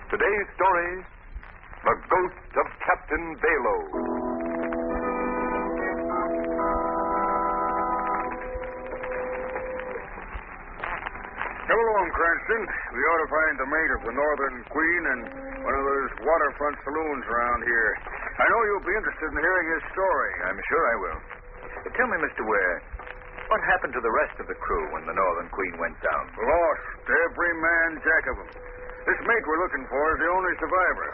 Today's story, The Ghost of Captain Bayloe. Come along, Cranston. We ought to find the mate of the Northern Queen and one of those waterfront saloons around here. I know you'll be interested in hearing his story. I'm sure I will. But tell me, Mr. Ware, what happened to the rest of the crew when the Northern Queen went down? Lost, every man jack of them. This mate we're looking for is the only survivor.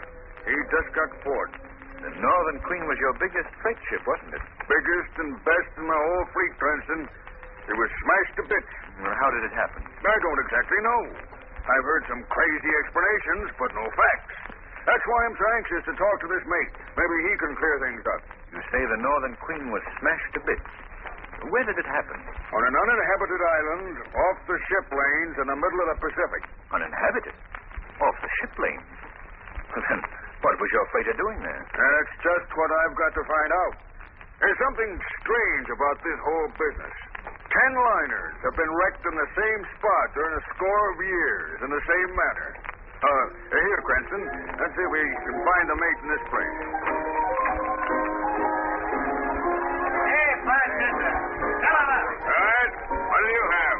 He just got port. The Northern Queen was your biggest freight ship, wasn't it? Biggest and best in my whole fleet, Cranston. It was smashed to bits. Well, how did it happen? I don't exactly know. I've heard some crazy explanations, but no facts. That's why I'm so anxious to talk to this mate. Maybe he can clear things up. You say the Northern Queen was smashed to bits. Where did it happen? On an uninhabited island off the ship lanes in the middle of the Pacific. Uninhabited? Off the ship lanes? Then what was your freighter doing there? That's just what I've got to find out. There's something strange about this whole business. 10 liners have been wrecked in the same spot during a score of years in the same manner. Here, Cranston. Let's see if we can find the mate in this place. Hey, bartender. Come on up. All right. What do you have?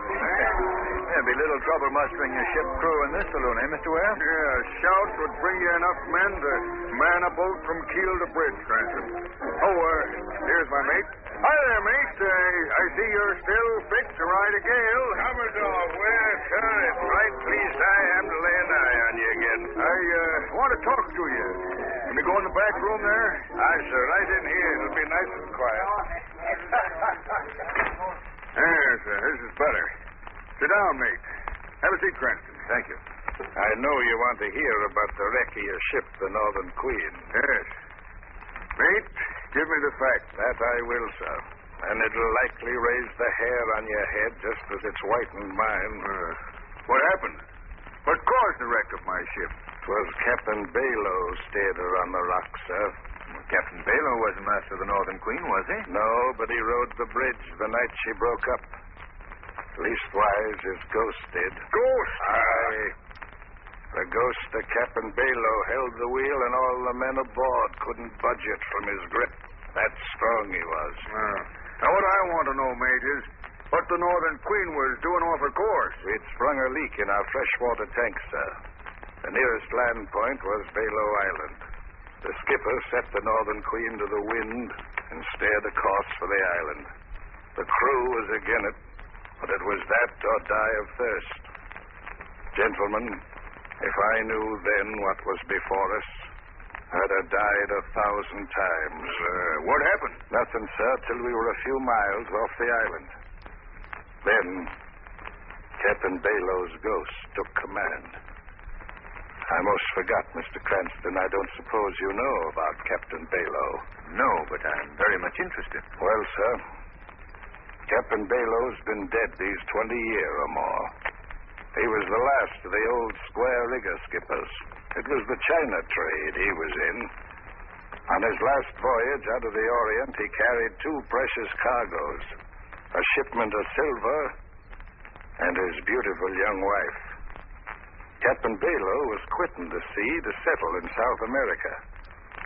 There'd be little trouble mustering a ship crew in this saloon, eh, Mr. Ware? Yeah, shouts would bring you enough men to man a boat from keel to bridge, Cranston. Here's my mate. Hi there, mate. I see you're still fixed to ride a gale. Commodore, well, sir, it's right pleased I am to lay an eye on you again. I want to talk to you. Can we go in the back room there? Aye, sir, right in here. It'll be nice and quiet. Yes, this is better. Sit down, mate. Have a seat, Cranston. Thank you. I know you want to hear about the wreck of your ship, the Northern Queen. Yes. Mate, give me the facts. That I will, sir. And it'll likely raise the hair on your head just as it's whitened mine. What happened? What caused the wreck of my ship? 'Twas Captain Bayloe stayed her on the rock, sir. Well, Captain Bayloe wasn't master of the Northern Queen, was he? No, but he rode the bridge the night she broke up. Leastwise, his ghost did. Ghost? Aye. The ghost of Captain Bayloe held the wheel, and all the men aboard couldn't budge it from his grip. That's strong he was. Now, what I want to know, mate, is what the Northern Queen was doing off her course. We'd sprung a leak in our freshwater tank, sir. The nearest land point was Bayloe Island. The skipper set the Northern Queen to the wind and steered a course for the island. The crew was again it, but it was that or die of thirst. Gentlemen, if I knew then what was before us, I'd have died 1,000 times. What happened? Nothing, sir, till we were a few miles off the island. Then, Captain Bayloe's ghost took command. I most forgot, Mr. Cranston. I don't suppose you know about Captain Bayloe. No, but I'm very much interested. Well, sir, Captain Bayloe's been dead these 20 years or more. He was the last of the old square rigger skippers. It was the China trade he was in. On his last voyage out of the Orient, he carried 2 precious cargoes, a shipment of silver and his beautiful young wife. Captain Bayloe was quitting the sea to settle in South America.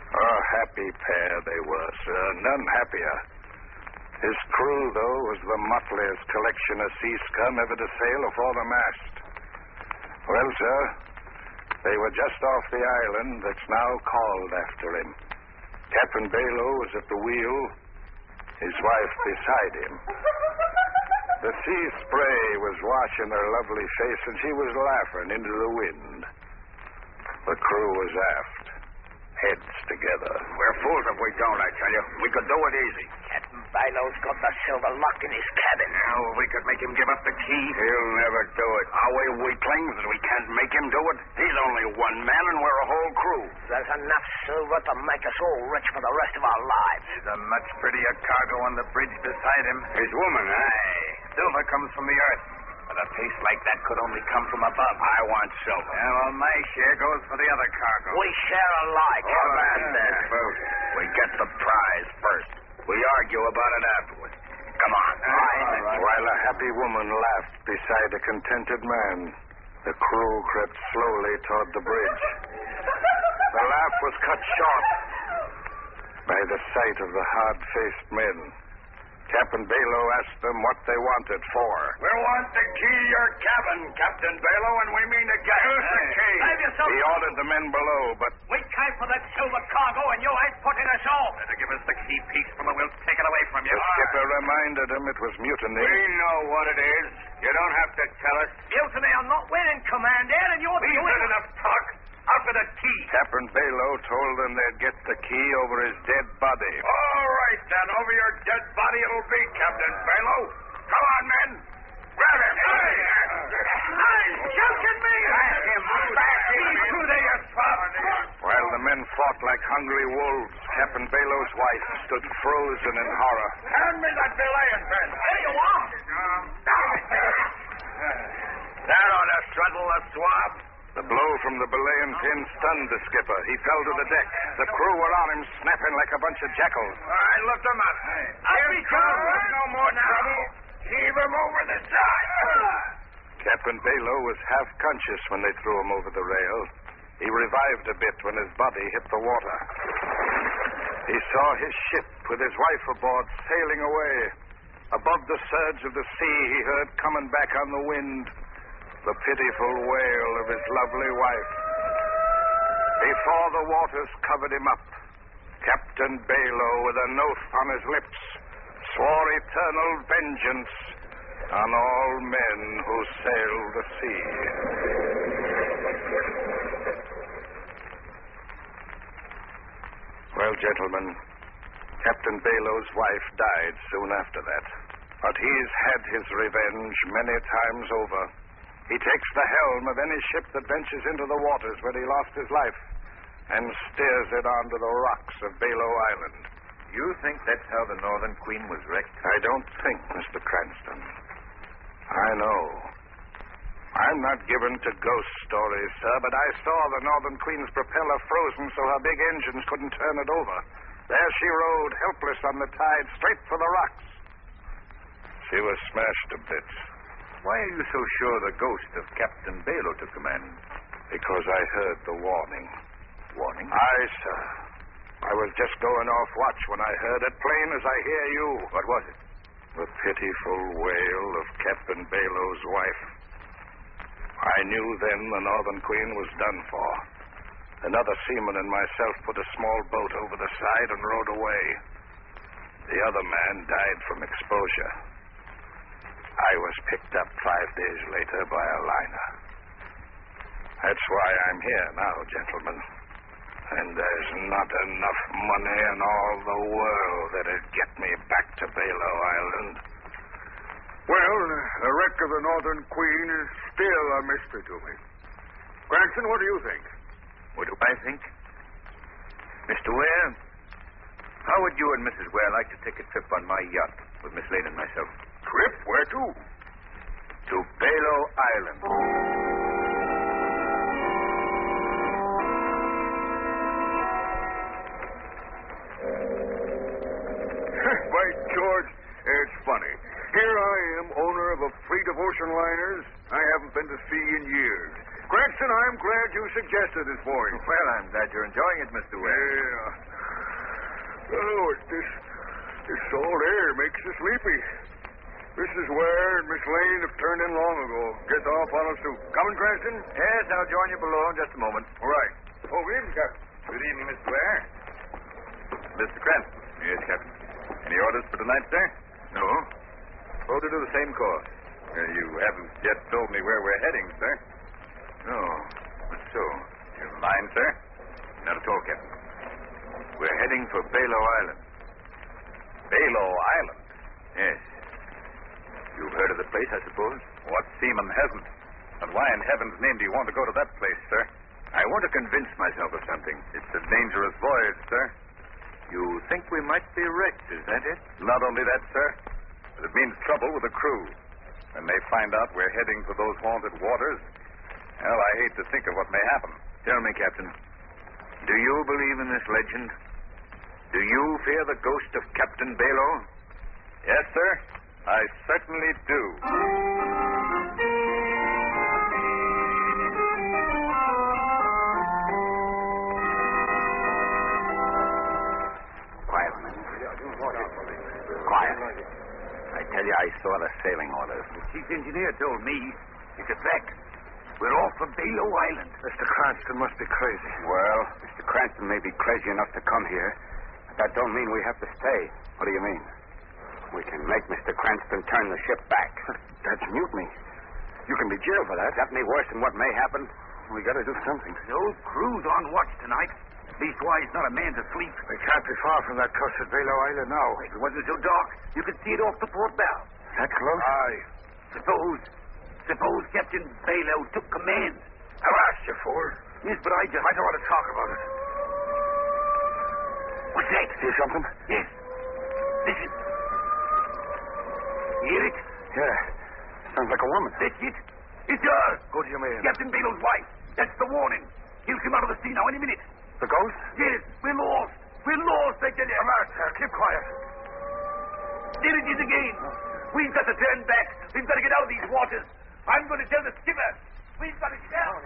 A happy pair they were, sir, none happier. His crew, though, was the motliest collection of sea scum ever to sail afore the mast. Well, sir, they were just off the island that's now called after him. Captain Bayloe was at the wheel, his wife beside him. The sea spray was washing her lovely face, and she was laughing into the wind. The crew was aft, heads together. We're fools if we don't, I tell you. We could do it easy. Captain Bayloe's got the silver lock in his cabin. Now, we could make him give up the key. He'll never do it. Our way weaklings that we can't make him do it. He's only one man, and we're a whole crew. There's enough silver to make us all rich for the rest of our lives. There's a much prettier cargo on the bridge beside him. His woman, Aye. Silver comes from the earth. But a piece like that could only come from above. I want silver. Yeah, well, my share goes for the other cargo. We share alike. All right, yeah. then. We get the prize first. We argue about it afterwards. Come on. All right. While a happy woman laughed beside a contented man, the crew crept slowly toward the bridge. The laugh was cut short by the sight of the hard-faced men. Captain Bayloe asked them what they wanted for. We want the key to your cabin, Captain Bayloe, and we mean to get us the key. Save yourself. He ordered the men below, but We came for that silver cargo, and you ain't putting us off. Better give us the key piece, or we'll take it away from you. the skipper reminded him it was mutiny. We know what it is. You don't have to tell us. Mutiny, I'm not winning, Commander, and you're We've doing had enough talk. Out with the key. Captain Bayloe told them they'd get the key over his dead body. All right, then. Over your dead body it'll be, Captain Bayloe. Come on, men. Grab him. He's choking me. Back him. Through there, you pup. While the men fought like hungry wolves, Captain Bayloe's wife stood frozen in horror. Hand me that belaying pin. Here you are. That ought to settle the swab. The blow from the belaying pin stunned the skipper. He fell to the deck. The crew were on him, snapping like a bunch of jackals. All right, lift him up. Here comes. No more trouble. Heave him over the side. Captain Bayloe was half conscious when they threw him over the rail. He revived a bit when his body hit the water. He saw his ship with his wife aboard sailing away. Above the surge of the sea, he heard coming back on the wind the pitiful wail of his lovely wife. Before the waters covered him up, Captain Bayloe, with an oath on his lips, swore eternal vengeance on all men who sail the sea. Well, gentlemen, Captain Bayloe's wife died soon after that. But he's had his revenge many times over. He takes the helm of any ship that ventures into the waters where he lost his life and steers it onto the rocks of Bayloe Island. You think that's how the Northern Queen was wrecked? I don't think, Mr. Cranston. I know. I'm not given to ghost stories, sir, but I saw the Northern Queen's propeller frozen so her big engines couldn't turn it over. There she rode, helpless on the tide, straight for the rocks. She was smashed to bits. Why are you so sure the ghost of Captain Bayloe took command? Because I heard the warning. Warning? Aye, sir. I was just going off watch when I heard it, plain as I hear you. What was it? The pitiful wail of Captain Bayloe's wife. I knew then the Northern Queen was done for. Another seaman and myself put a small boat over the side and rowed away. The other man died from exposure. I was picked up 5 days later by a liner. That's why I'm here now, gentlemen. And there's not enough money in all the world that'd get me back to Bayloe Island. Well, the wreck of the Northern Queen is still a mystery to me. Cranston, what do you think? What do I think? Mr. Ware, how would you and Mrs. Ware like to take a trip on my yacht with Miss Lane and myself? Trip? Where to? To Bayloe Island. By George, it's funny. Here I am, owner of a fleet of ocean liners I haven't been to sea in years. Cranston, I'm glad you suggested this for you. Well, I'm glad you're enjoying it, Mr. Ware. Yeah. Oh, this salt air makes you sleepy. Mrs. Ware and Miss Lane have turned in long ago. Guess I'll follow suit. Coming, Cranston? Yes, I'll join you below in just a moment. All right. Oh, good evening, Captain. Good evening, Mr. Ware. Mr. Cranston. Yes, Captain. Any orders for tonight, sir? No. Supposed to do the same course. You haven't yet told me where we're heading, sir. No. But so? You mind, sir? Not at all, Captain. We're heading for Bayloe Island. Bayloe Island? Yes. You've heard of the place, I suppose? What seaman hasn't? And why in heaven's name do you want to go to that place, sir? I want to convince myself of something. It's a dangerous voyage, sir. You think we might be wrecked, is that it? Not only that, sir, but it means trouble with the crew. When they find out we're heading for those haunted waters, well, I hate to think of what may happen. Tell me, Captain, do you believe in this legend? Do you fear the ghost of Captain Bayloe? Yes, sir, I certainly do. saw the sailing orders. The chief engineer told me it's a fact. We're off for Bayloe Island. Mr. Cranston must be crazy. Well, Mr. Cranston may be crazy enough to come here, but that don't mean we have to stay. What do you mean? We can make Mr. Cranston turn the ship back. That's mutiny. You can be jailed for that. That may worse than what may happen. We got to do something. The old crew's on watch tonight. Leastwise, not a man's asleep. We can't be far from that cursed Bayloe Island now. If it wasn't so dark, you could see it off the port bow. That close? Aye. Suppose Captain Bayloe took command. I've asked you, fool. Yes, but I don't want to talk about it. What's that? Hear something? Yes. Listen. Hear it? Yeah. Sounds like a woman. That's it. It's her. What do you mean? Captain Bayloe's wife. That's the warning. He'll come out of the sea now any minute. The ghost? Yes, we're lost. We're lost, I tell you. Master, keep quiet. There it is again. We've got to turn back. We've got to get out of these waters. I'm going to tell the skipper. We've got to get out.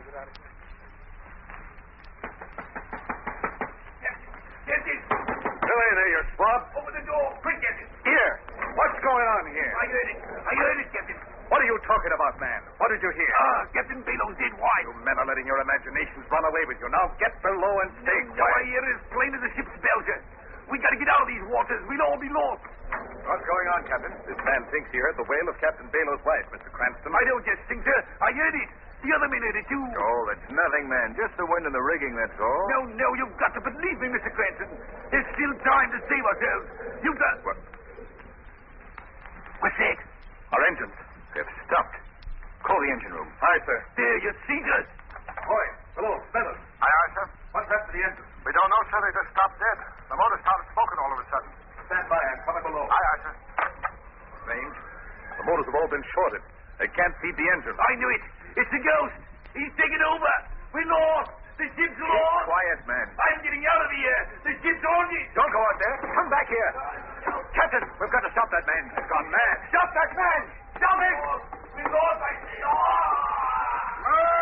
Captain! Come in there, you swab. Open the door. Quick, Captain. Here. What's going on here? I heard it, Captain. What are you talking about, man? What did you hear? Captain Bayloe's dead. Why? You men are letting your imaginations run away with you. Now get below and stay No, I quiet. hear it as plain as a ship's belcher. We got to get out of these waters. We'll all be lost. What's going on, Captain? This man thinks he heard the wail of Captain Bayloe's wife, Mr. Cranston. I don't just think, sir. I heard it. The other men heard it, too. Oh, it's nothing, man. Just the wind in the rigging, that's all. No, you've got to believe me, Mr. Cranston. There's still time to save ourselves. You've got... What? What's that? Our engines. They've stopped. Call the engine room. Aye, sir. There, you see us. Boy, hello, Bennett. Aye, aye, sir. What's happened to the engine? We don't know, sir. They just stopped dead. The motor started smoking all of a sudden. Stand by. I'm coming below. Aye, aye, sir. Strange. The motors have all been shorted. They can't feed the engine. I knew it. It's the ghost. He's taking over. We're lost. The ship's lost. Quiet, man. I'm getting out of here. The ship's on me. Don't go out there. Come back here. Captain, we've got to stop that man. He's gone mad. Stop that man! Stop him! We're lost, I see.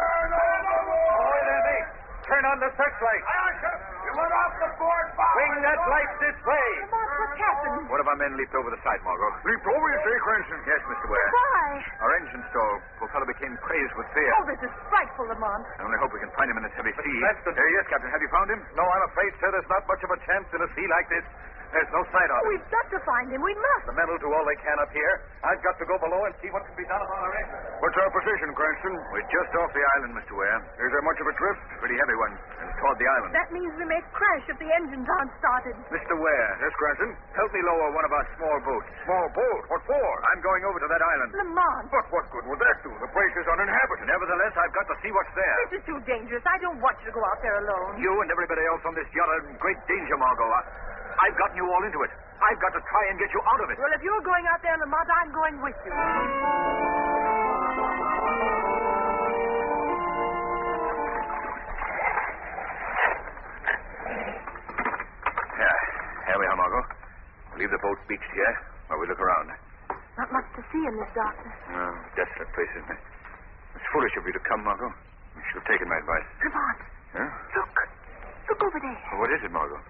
Ahoy there, mate. Turn on the searchlight. Aye, sir. We went off the board. Swing that light this way. Lamont, what's happened? One of our men leaped over the side, Margot. Leaped over, you say, Cranston? Yes, Mr. Ware. Why? Our engine stalled. Poor fellow became crazed with fear. Oh, this is frightful, Lamont. I only hope we can find him in this heavy sea. Cranston. Yes, Captain. Have you found him? No, I'm afraid, sir, there's not much of a chance in a sea like this. There's no sign of him. We've got to find him. We must. The men will do all they can up here. I've got to go below and see what can be done about our engine. What's our position, Cranston? We're just off the island, Mr. Ware. Is there much of a drift? Pretty heavy one. And toward the island. That means we may crash if the engines aren't started. Mr. Ware, Yes, Cranston? help me lower one of our small boats. Small boat? What for? I'm going over to that island. Lamont, But what good would that do? The place is uninhabited. Nevertheless, I've got to see what's there. this is too dangerous. I don't want you to go out there alone. You and everybody else on this yacht are in great danger, Margot. I've gotten you all into it. I've got to try and get you out of it. Well, if you're going out there, Lamont, I'm going with you. Here we are, Margot. We'll leave the boat beached here while we look around. Not much to see in this darkness. Oh, desolate place, isn't it? It's foolish of you to come, Margot. You should have taken my advice. Lamont, Huh? look. Look over there. What is it, Margot?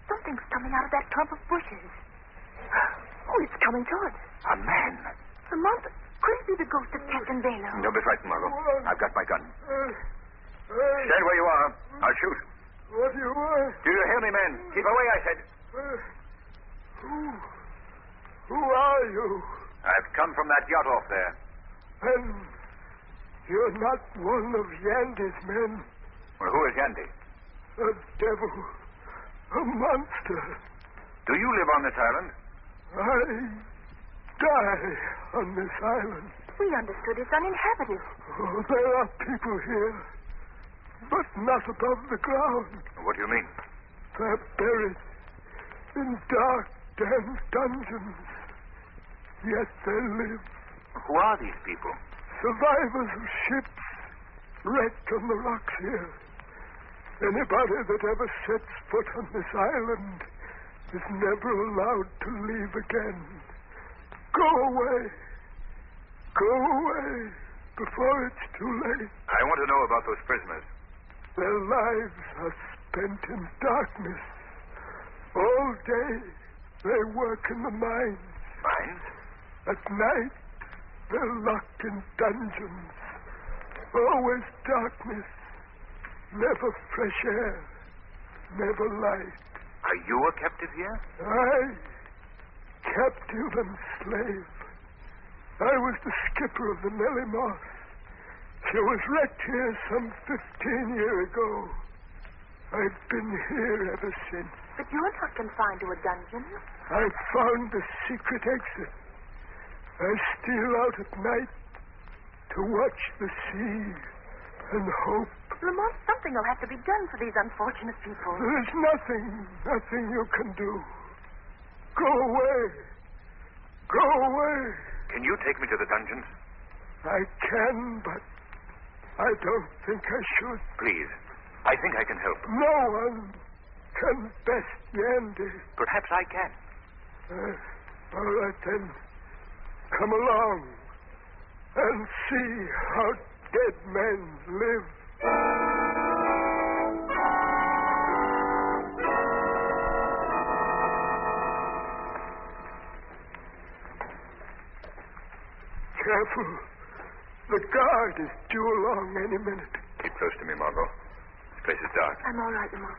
Something's coming out of that clump of bushes. Oh, it's coming toward us. A man. Lamont, could it be the ghost of Captain Bayloe? Don't be frightened, Margot. I've got my gun. Stand where you are. I'll shoot. What do you want? Do you hear me, men? Keep away, I said. Who are you? I've come from that yacht off there. And you're not one of Yandy's men. Well, who is Yandy? A devil. A monster. Do you live on this island? I die on this island. We understood it's uninhabited. Oh, there are people here, but not above the ground. What do you mean? They're buried in dark, damp dungeons. Yet they live. Who are these people? Survivors of ships wrecked on the rocks here. Anybody that ever sets foot on this island is never allowed to leave again. Go away. Go away before it's too late. I want to know about those prisoners. Their lives are spent in darkness. All day they work in the mines. Mines? At night, they're locked in dungeons. Always darkness. Never fresh air. Never light. Are you a captive here? I, captive and slave. I was the skipper of the Nellie Moss. She was wrecked here some 15 years ago. I've been here ever since. But you're not confined to a dungeon. I've found the secret exit. I steal out at night to watch the sea and hope. Lamont, something will have to be done for these unfortunate people. There's nothing you can do. Go away. Go away. Can you take me to the dungeons? I can, but I don't think I should. Please. I think I can help. No one can best Yandy. Perhaps I can. All right, then. Come along and see how dead men live. Careful. The guard is due along any minute. Keep close to me, Margot. This place is dark. I'm all right, Lamont.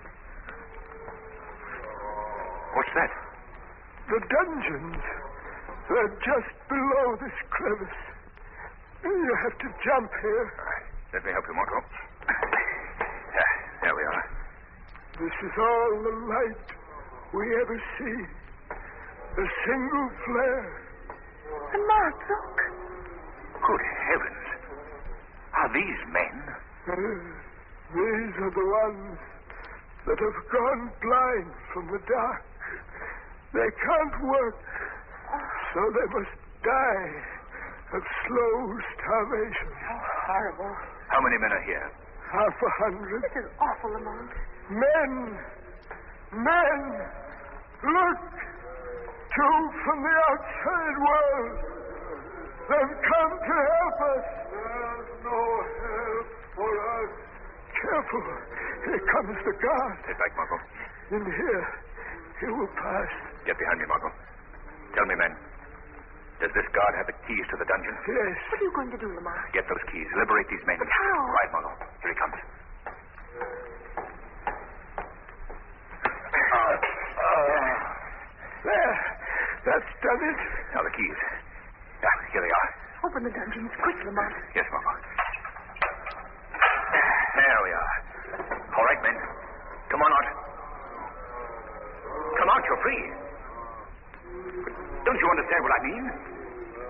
What's that? The dungeons. They're just below this crevice. You have to jump here. All right. Let me help you, Margot. There we are. This is all the light we ever see. A single flare. Lamont, look. Good heavens. Are these men? These are the ones that have gone blind from the dark. They can't work, so they must die of slow starvation. How horrible. How many men are here? 100. This is awful, Lamont. Men! Men! Look! Two from the outside world. They've come to help us. There's no help for us. Careful. Here comes the guard. Stay back, Margot. In here. He will pass. Get behind me, Margot. Tell me, men. Does this guard have the keys to the dungeon? Yes. What are you going to do, Lamont? Get those keys. Liberate these men. But how? Right, Margot. Here he comes. There. That's done it. Now the keys. Yeah, here they are. Open the dungeons quick, Lamont. Yes, Margot. There we are. All right, men. Come on out. Come out, you're free. Don't you understand what I mean?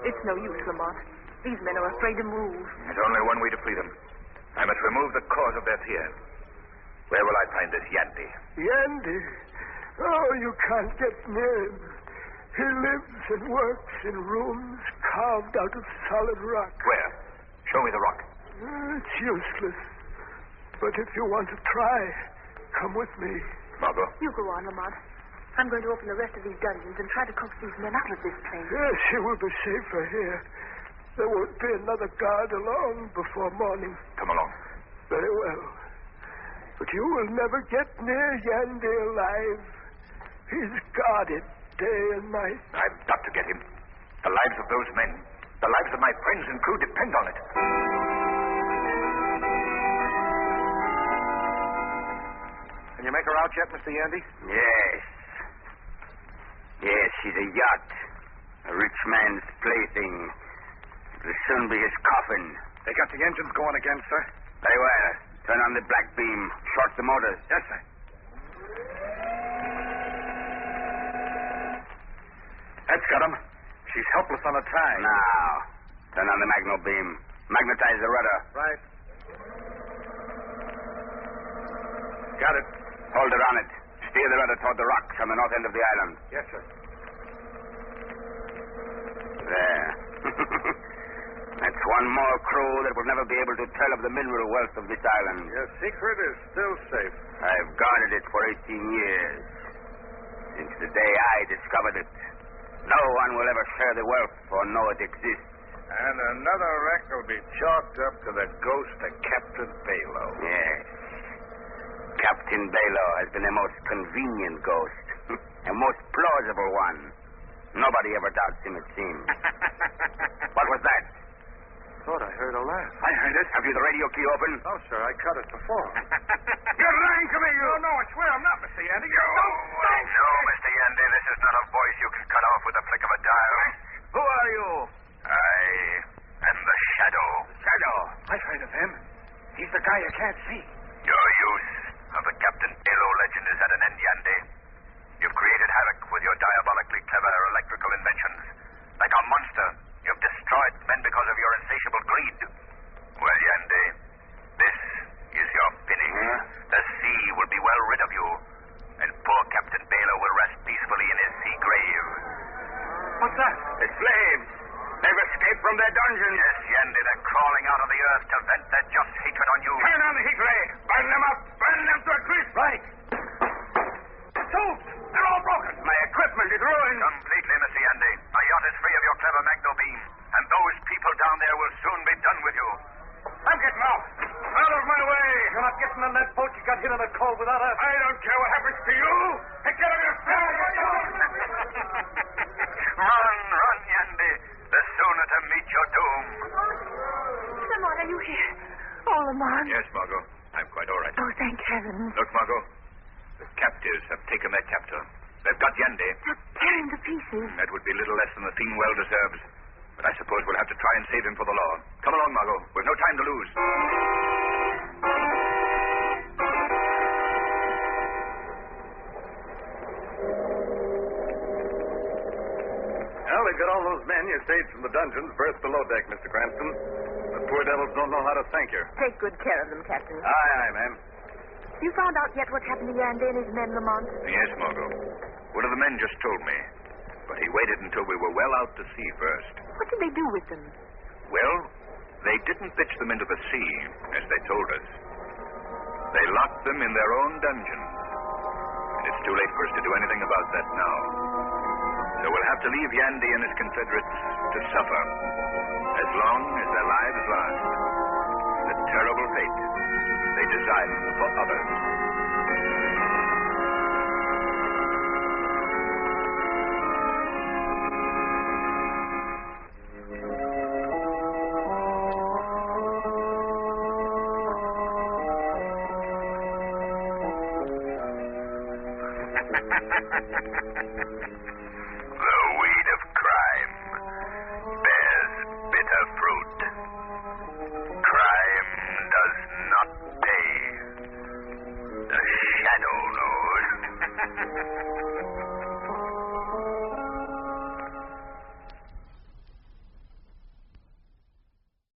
It's no use, Lamont. These men are afraid to move. There's only one way to free them. I must remove the cause of their fear. Where will I find this Yandy? Yandy? Oh, you can't get near him. He lives and works in rooms carved out of solid rock. Where? Show me the rock. It's useless. But if you want to try, come with me. Margot? You go on, Lamont. I'm going to open the rest of these dungeons and try to coax these men out of this place. Yes, she will be safer here. There won't be another guard along before morning. Come along. Very well. But you will never get near Yandy alive. He's guarded day and night. I've got to get him. The lives of those men, the lives of my friends and crew depend on it. Can you make her out yet, Mr. Yandy? Yes. Yes, she's a yacht. A rich man's plaything. It will soon be his coffin. They got the engines going again, sir. Very well. Turn on the black beam. Short the motors. Yes, sir. That's got him. She's helpless on a tie. Now, turn on the magno beam. Magnetize the rudder. Right. Got it. Hold her on it. Steer the rudder toward the rocks on the north end of the island. Yes, sir. There. That's one more crew that will never be able to tell of the mineral wealth of this island. Your secret is still safe. I've guarded it for 18 years. Since the day I discovered it. No one will ever share the wealth or know it exists. And another wreck will be chalked up to the ghost of Captain Bayloe. Yes. Captain Bayloe has been a most convenient ghost. A most plausible one. Nobody ever doubts him, it seems. What was that? Thought I heard a laugh. I heard it. Have you the radio key open? No, sir. I cut it before. You're lying to me, you. No, I swear I'm not, Mr. Yandy. I know, Mr. Yandy. This is not a voice you can cut off with a flick of a dial. Who are you? I am the Shadow. Shadow. I've heard of him. He's the guy you can't see. Your use of the Captain Bayloe legend is at an end, Yandy. You've created havoc with your diabolically clever electrical inventions. Like a monster, you've destroyed men because of your insatiable greed. Well, Yandy, this is your finish. The sea will be well rid of you, and poor Captain Bayloe will rest peacefully in his sea grave. What's that? The slaves. They've escaped from their dungeon. Yes, Yandy, they're crawling out of the earth to vent their just hatred on you. Turn on the heat ray. Burn them up. Burn them to a crisp. Right. Tubes. They're all broken. My equipment is ruined. Completely, Mr. Yandy. Our yacht is free of your clever magno beam, and those people down there will soon be done with you. I'm getting out. Out of my way. You're not getting on that boat. You got hit on the cold without us. I don't care what happens to you. Take care of yourself. Run, Yandy. The sooner to meet your doom. Lamont, are you here? Oh, Lamont. Yes, Margot. I'm quite all right. Oh, thank heaven. Look, Margot. The captives have taken their captor. They've got Yandy. They're tearing to pieces. That would be little less than the thing well deserves. But I suppose we'll have to try and save him for the law. Come along, Margot. We've no time to lose. Well, they've got all those men you saved from the dungeons berthed below deck, Mr. Cranston. The poor devils don't know how to thank you. Take good care of them, Captain. Aye, ma'am. You found out yet what happened to Yandy and his men, Lamont? Yes, Margot. One of the men just told me. But he waited until we were well out to sea first. What did they do with them? Well, they didn't pitch them into the sea, as they told us. They locked them in their own dungeons. And it's too late for us to do anything about that now. So we'll have to leave Yandy and his Confederates to suffer, as long as their lives last, the terrible fate they designed for others.